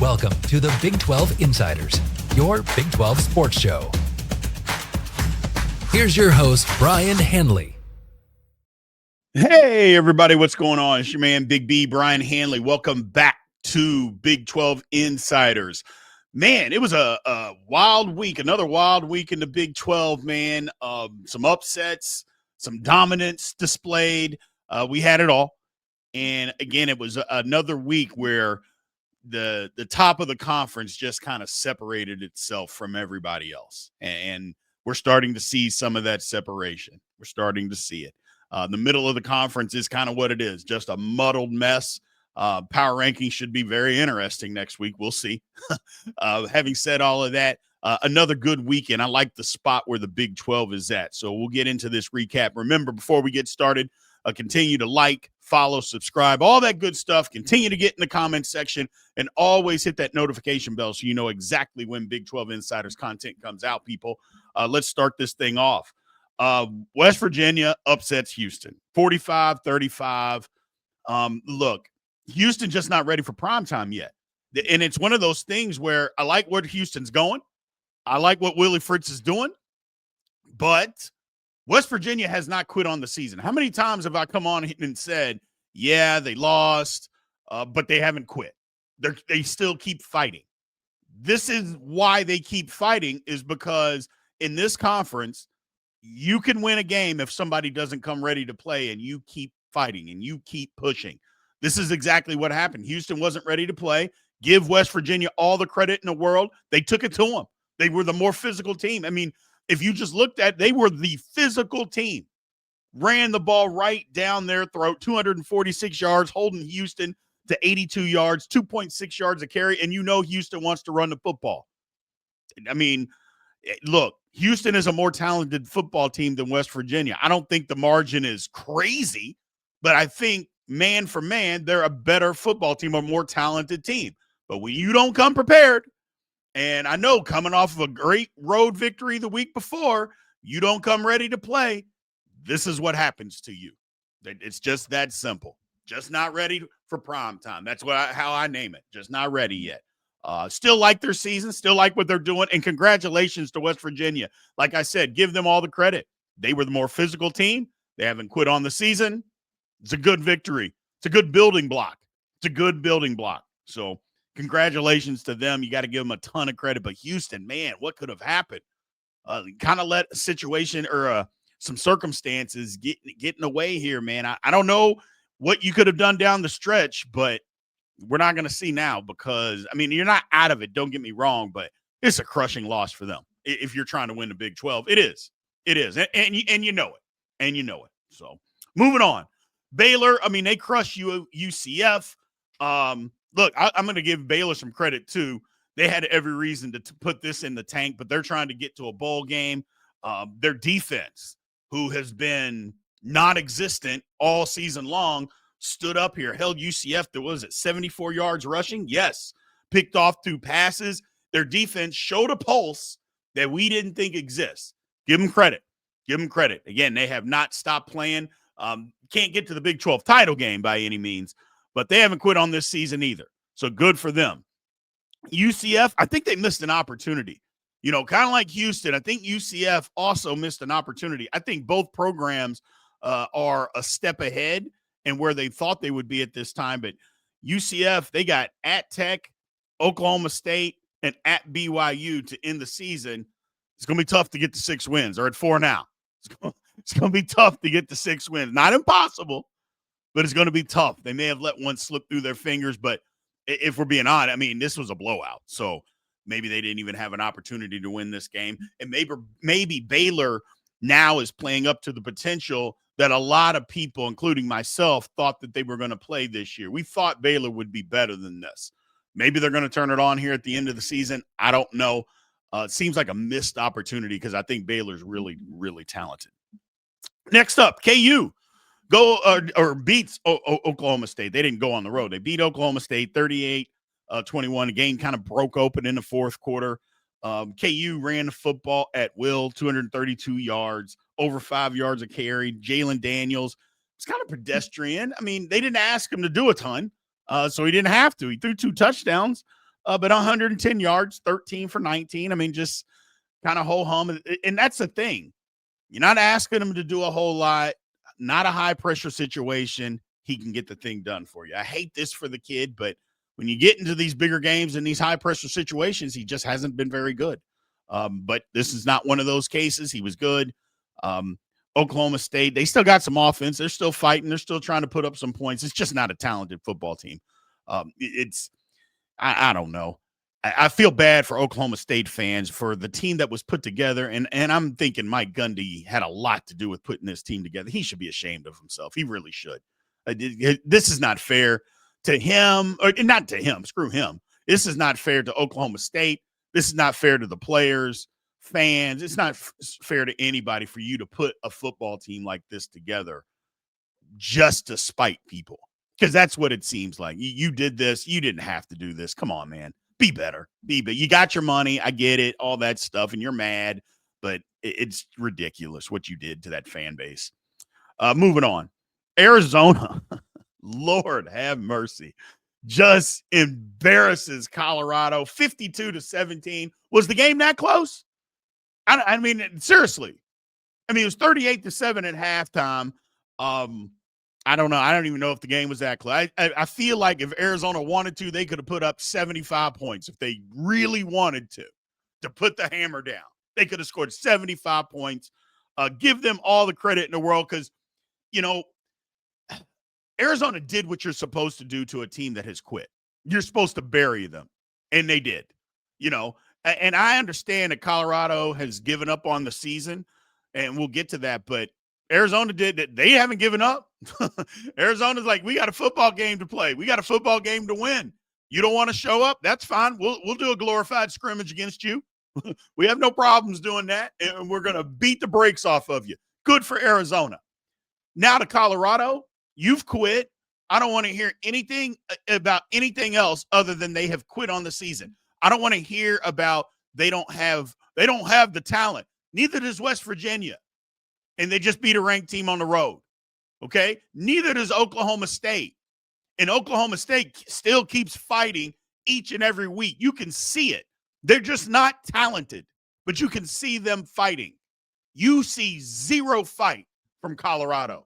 Welcome to the Big 12 Insiders, your Big 12 sports show. Here's your host, Brien Hanley. Hey, everybody, what's going on? It's your man, Big B, Brien Hanley. Welcome back to Big 12 Insiders. Man, it was a wild week, another wild week in the Big 12, man. Some upsets, some dominance displayed. We had it all. And again, it was another week where the top of the conference just kind of separated itself from everybody else. And we're starting to see some of that separation. We're starting to see it. The middle of the conference is kind of what it is, just a muddled mess. Power rankings should be very interesting next week. We'll see. Having said all of that, another good weekend. I like the spot where the Big 12 is at. So we'll get into this recap. Remember, before we get started, continue to like, follow, subscribe, all that good stuff. Continue to get in the comment section and always hit that notification bell so you know exactly when Big 12 Insiders content comes out, people. Let's start this thing off. West Virginia upsets Houston, 45-35. Look, Houston just not ready for primetime yet. And it's one of those things where I like where Houston's going. I like what Willie Fritz is doing. But West Virginia has not quit on the season. How many times have I come on and said, yeah, they lost, but they haven't quit. They still keep fighting. This is why they keep fighting, is because in this conference, you can win a game if somebody doesn't come ready to play and you keep fighting and you keep pushing. This is exactly what happened. Houston wasn't ready to play. Give West Virginia all the credit in the world. They took it to them. They were the more physical team. I mean, if you just looked at, they were the physical team. Ran the ball right down their throat, 246 yards, holding Houston to 82 yards, 2.6 yards a carry, and you know Houston wants to run the football. I mean, look, Houston is a more talented football team than West Virginia. I don't think the margin is crazy, but I think man for man, they're a better football team, a more talented team. But when you don't come prepared, and I know coming off of a great road victory the week before, you don't come ready to play, this is what happens to you. It's just that simple. Just not ready for prime time. That's how I name it. Just not ready yet. Still like their season, still like what they're doing, and congratulations to West Virginia. Like I said, give them all the credit. They were the more physical team. They haven't quit on the season. It's a good victory. It's a good building block. It's a good building block. So congratulations to them. You got to give them a ton of credit. But Houston, man, what could have happened? Kind of let a situation or some circumstances get in the way here, man. I don't know what you could have done down the stretch, but we're not going to see now because, I mean, you're not out of it. Don't get me wrong, but it's a crushing loss for them. If you're trying to win the Big 12, it is. It is. And you know it. And you know it. So moving on. Baylor, I mean, they crushed UCF. Look, I'm going to give Baylor some credit, too. They had every reason to put this in the tank, but they're trying to get to a bowl game. Their defense, who has been non-existent all season long, stood up here, held UCF to, what was it, 74 yards rushing? Yes. Picked off 2 passes. Their defense showed a pulse that we didn't think exists. Give them credit. Give them credit. Again, they have not stopped playing. Can't get to the Big 12 title game by any means, but they haven't quit on this season either. So good for them. UCF, I think they missed an opportunity. You know, kind of like Houston, I think UCF also missed an opportunity. I think both programs are a step ahead and where they thought they would be at this time. But UCF, they got at Tech, Oklahoma State, and at BYU to end the season. It's going to be tough to get to 6 wins. They're at 4 now. It's going to be tough to get to 6 wins. Not impossible, but it's going to be tough. They may have let one slip through their fingers, but if we're being honest, I mean, this was a blowout. So maybe they didn't even have an opportunity to win this game. And maybe Baylor now is playing up to the potential that a lot of people, including myself, thought that they were going to play this year. We thought Baylor would be better than this. Maybe they're going to turn it on here at the end of the season. I don't know. It seems like a missed opportunity because I think Baylor's really, really talented. Next up, KU beats Oklahoma State. They didn't go on the road. They beat Oklahoma State 38-21. The game kind of broke open in the fourth quarter. KU ran the football at will, 232 yards, over 5 yards a carry. Jalen Daniels, it's kind of pedestrian. I mean, they didn't ask him to do a ton, so he didn't have to. He threw 2 touchdowns. but 110 yards, 13 for 19. I mean, just kind of ho-hum. And that's the thing. You're not asking him to do a whole lot, not a high-pressure situation. He can get the thing done for you. I hate this for the kid, but when you get into these bigger games and these high-pressure situations, he just hasn't been very good. But this is not one of those cases. He was good. Oklahoma State, they still got some offense. They're still fighting. They're still trying to put up some points. It's just not a talented football team. I don't know. I feel bad for Oklahoma State fans for the team that was put together. And I'm thinking Mike Gundy had a lot to do with putting this team together. He should be ashamed of himself. He really should. This is not fair to him, or not to him. Screw him. This is not fair to Oklahoma State. This is not fair to the players, fans. It's not fair to anybody for you to put a football team like this together just to spite people, because that's what it seems like. You did this. You didn't have to do this. Come on, man. Be better. You got your money. I get it, all that stuff, and you're mad, but it's ridiculous what you did to that fan base. Moving on. Arizona, Lord have mercy, just embarrasses Colorado 52-17. Was the game that close? I mean, seriously. I mean, it was 38-7 at halftime. I don't know. I don't even know if the game was that close. I feel like if Arizona wanted to, they could have put up 75 points if they really wanted to put the hammer down. They could have scored 75 points. Give them all the credit in the world because, Arizona did what you're supposed to do to a team that has quit. You're supposed to bury them, and they did. And I understand that Colorado has given up on the season, and we'll get to that, but Arizona did that. They haven't given up. Arizona's like, we got a football game to play. We got a football game to win. You don't want to show up? That's fine. We'll do a glorified scrimmage against you. We have no problems doing that, and we're going to beat the brakes off of you. Good for Arizona. Now to Colorado, you've quit. I don't want to hear anything about anything else other than they have quit on the season. I don't want to hear about they don't have the talent. Neither does West Virginia. And they just beat a ranked team on the road. Okay? Neither does Oklahoma State. And Oklahoma State still keeps fighting each and every week. You can see it. They're just not talented, but you can see them fighting. You see zero fight from Colorado.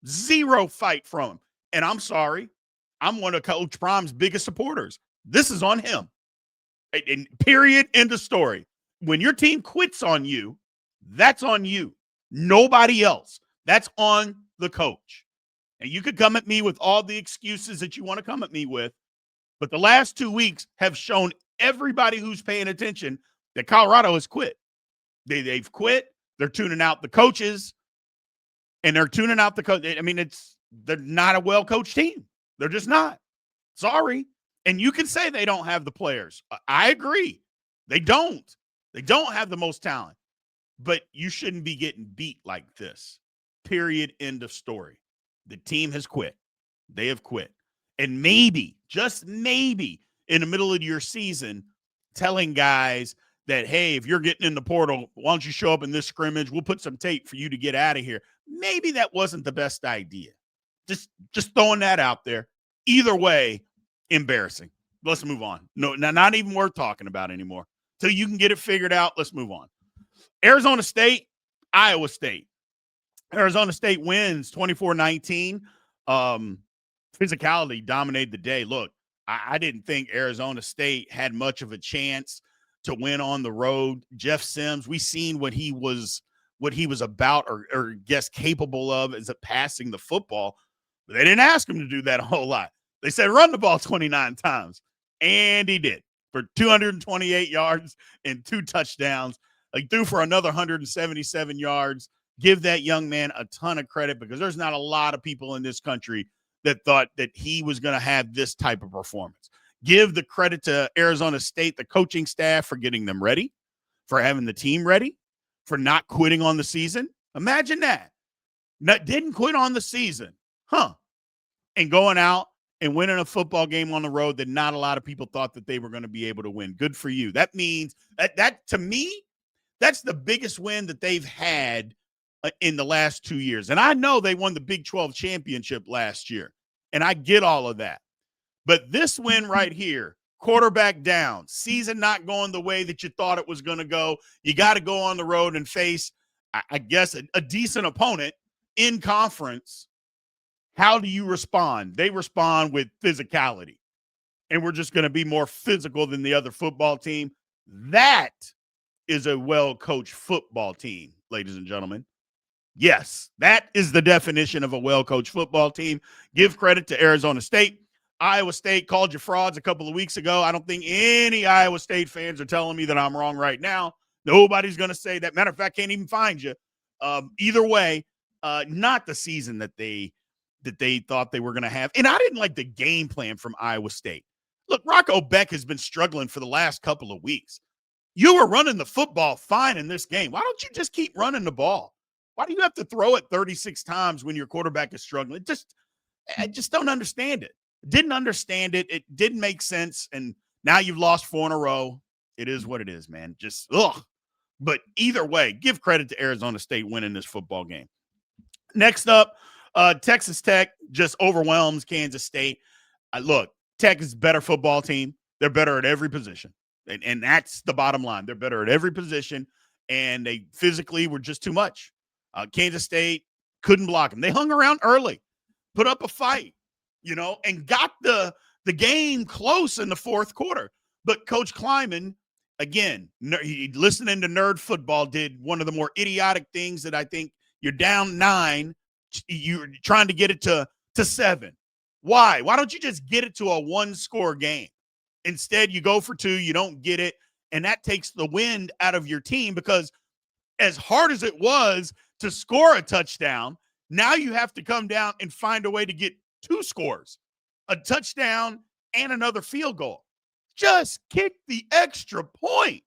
Zero fight from him. And I'm sorry. I'm one of Coach Prom's biggest supporters. This is on him. And period, end of story. When your team quits on you, that's on you. Nobody else. That's on the coach. And you could come at me with all the excuses that you want to come at me with, but the last 2 weeks have shown everybody who's paying attention that Colorado has quit. They've quit. They're tuning out the coaches, and they're tuning out the coach. I mean, they're not a well-coached team. They're just not. Sorry. And you can say they don't have the players. I agree. They don't. They don't have the most talent. But you shouldn't be getting beat like this. Period. End of story. The team has quit. They have quit. And maybe, just maybe, in the middle of your season, telling guys that, hey, if you're getting in the portal, why don't you show up in this scrimmage? We'll put some tape for you to get out of here. Maybe that wasn't the best idea. Just throwing that out there. Either way, embarrassing. Let's move on. No, not even worth talking about anymore. Till you can get it figured out, let's move on. Arizona State, Iowa State. Arizona State wins 24-19. Physicality dominated the day. Look, I didn't think Arizona State had much of a chance to win on the road. Jeff Sims, we seen what he was about or guess capable of as passing the football. But they didn't ask him to do that a whole lot. They said run the ball 29 times, and he did for 228 yards and 2 touchdowns. He threw for another 177 yards. Give that young man a ton of credit because there's not a lot of people in this country that thought that he was going to have this type of performance. Give the credit to Arizona State, the coaching staff, for getting them ready, for having the team ready, for not quitting on the season. Imagine that. Didn't quit on the season. And going out and winning a football game on the road that not a lot of people thought that they were going to be able to win. Good for you. That means that to me, that's the biggest win that they've had in the last 2 years. And I know they won the Big 12 championship last year, and I get all of that. But this win right here quarterback down, season not going the way that you thought it was going to go. You got to go on the road and face, I guess, a decent opponent in conference. How do you respond? They respond with physicality, and we're just going to be more physical than the other football team. That is a well-coached football team, ladies and gentlemen. Yes, that is the definition of a well-coached football team. Give credit to Arizona State. Iowa State called you frauds a couple of weeks ago. I don't think any Iowa State fans are telling me that I'm wrong right now. Nobody's going to say that. Matter of fact, can't even find you. Either way, not the season that they thought they were going to have. And I didn't like the game plan from Iowa State. Look, Rocco Beck has been struggling for the last couple of weeks. You were running the football fine in this game. Why don't you just keep running the ball? Why do you have to throw it 36 times when your quarterback is struggling? I just don't understand it. Didn't understand it. It didn't make sense. And now you've lost 4 in a row. It is what it is, man. Just, ugh. But either way, give credit to Arizona State winning this football game. Next up, Texas Tech just overwhelms Kansas State. Look, Tech is a better football team. They're better at every position. And that's the bottom line. They're better at every position, and they physically were just too much. Kansas State couldn't block them. They hung around early, put up a fight, and got the game close in the fourth quarter. But Coach Kleiman, again, listening to Nerd Football, did one of the more idiotic things that I think you're down 9. You're trying to get it to 7. Why? Why don't you just get it to a 1-score game? Instead, you go for 2, you don't get it, and that takes the wind out of your team because as hard as it was to score a touchdown, now you have to come down and find a way to get 2 scores, a touchdown and another field goal. Just kick the extra point.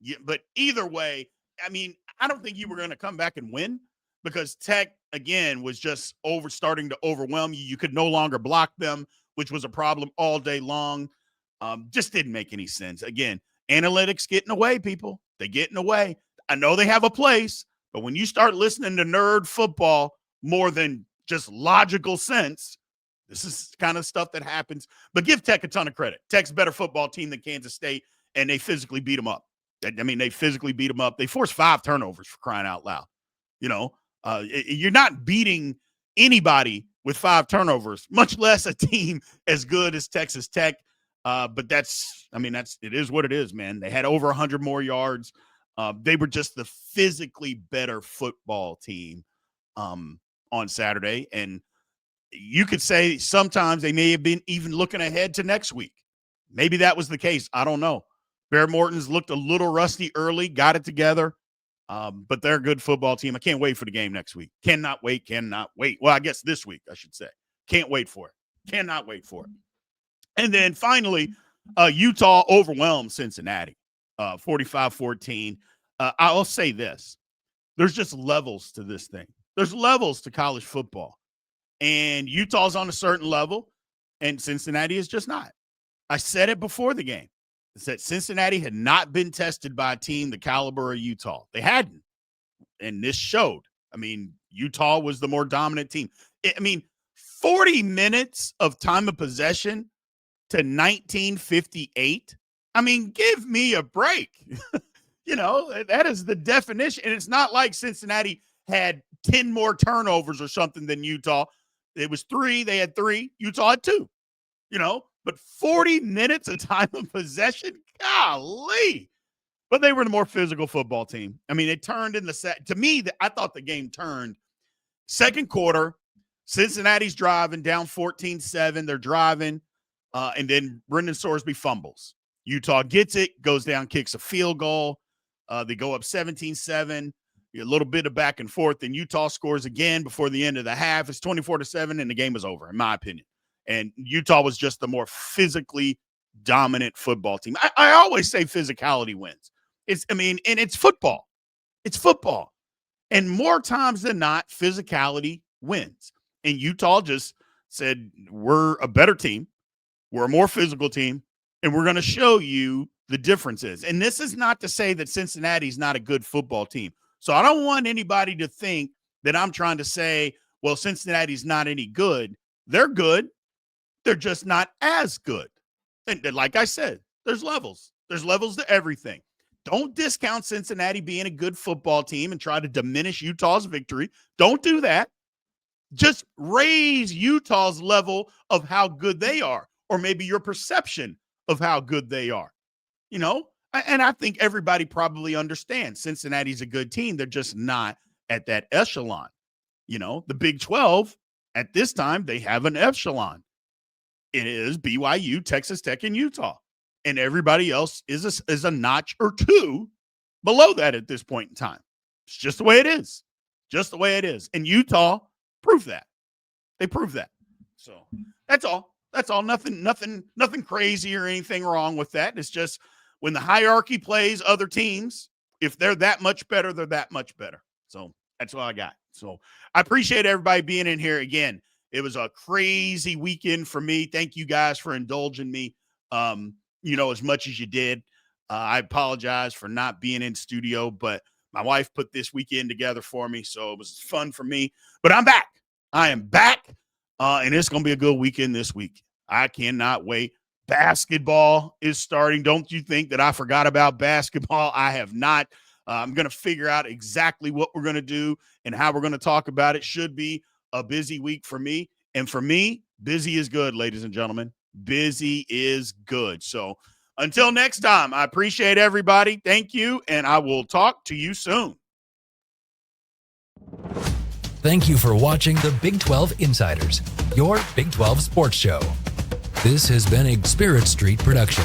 Yeah, but either way, I mean, I don't think you were going to come back and win because Tech, again, was just starting to overwhelm you. You could no longer block them, which was a problem all day long. Just didn't make any sense. Again, analytics getting away, people. They're getting away. I know they have a place, but when you start listening to Nerd Football more than just logical sense, this is kind of stuff that happens. But give Tech a ton of credit. Tech's a better football team than Kansas State, and they physically beat them up. I mean, they physically beat them up. They forced 5 turnovers for crying out loud. You're not beating anybody with 5 turnovers, much less a team as good as Texas Tech. But it is what it is, man. They had over 100 more yards. They were just the physically better football team on Saturday. And you could say sometimes they may have been even looking ahead to next week. Maybe that was the case. I don't know. Bear Morton's looked a little rusty early, got it together. But they're a good football team. I can't wait for the game next week. Cannot wait. Well, I guess this week, I should say. Can't wait for it. Cannot wait for it. And then finally, Utah overwhelms Cincinnati, 45-14. I'll say this. There's just levels to this thing. There's levels to college football. And Utah's on a certain level, and Cincinnati is just not. I said it before the game. I said Cincinnati had not been tested by a team the caliber of Utah. They hadn't. And this showed. I mean, Utah was the more dominant team. 40 minutes of time of possession to 1958. I mean, give me a break. That is the definition. And it's not like Cincinnati had 10 more turnovers or something than Utah. It was 3. They had 3. Utah had 2. But 40 minutes of time of possession, golly. But they were the more physical football team. I mean, it turned in the set. To me, I thought the game turned. Second quarter, Cincinnati's driving down 14-7. They're driving. And then Brendan Sorsby fumbles. Utah gets it, goes down, kicks a field goal. They go up 17-7. A little bit of back and forth. Then Utah scores again before the end of the half. It's 24-7, and the game is over, in my opinion. And Utah was just the more physically dominant football team. I always say physicality wins. It's football. It's football. And more times than not, physicality wins. And Utah just said, we're a better team. We're a more physical team, and we're going to show you the differences. And this is not to say that Cincinnati's not a good football team. So I don't want anybody to think that I'm trying to say, well, Cincinnati's not any good. They're good. They're just not as good. And like I said, there's levels. There's levels to everything. Don't discount Cincinnati being a good football team and try to diminish Utah's victory. Don't do that. Just raise Utah's level of how good they are, or maybe your perception of how good they are. You know, and I think everybody probably understands Cincinnati's a good team. They're just not at that echelon. You know, the Big 12 at this time, they have an echelon. It is BYU, Texas Tech, and Utah. And everybody else is a notch or two below that at this point in time. It's just the way it is. Just the way it is. And Utah proved that. They proved that. So that's all. That's all. Nothing crazy or anything wrong with that. It's just when the hierarchy plays other teams, if they're that much better, they're that much better. So that's all I got. So I appreciate everybody being in here again. It was a crazy weekend for me. Thank you guys for indulging me, as much as you did. I apologize for not being in studio, but my wife put this weekend together for me, so it was fun for me. But I'm back. I am back, and it's going to be a good weekend this week. I cannot wait. Basketball is starting. Don't you think that I forgot about basketball? I have not. I'm going to figure out exactly what we're going to do and how we're going to talk about it. Should be a busy week for me. And for me, busy is good, ladies and gentlemen. Busy is good. So until next time, I appreciate everybody. Thank you, and I will talk to you soon. Thank you for watching the Big 12 Insiders, your Big 12 sports show. This has been a Spirit Street production.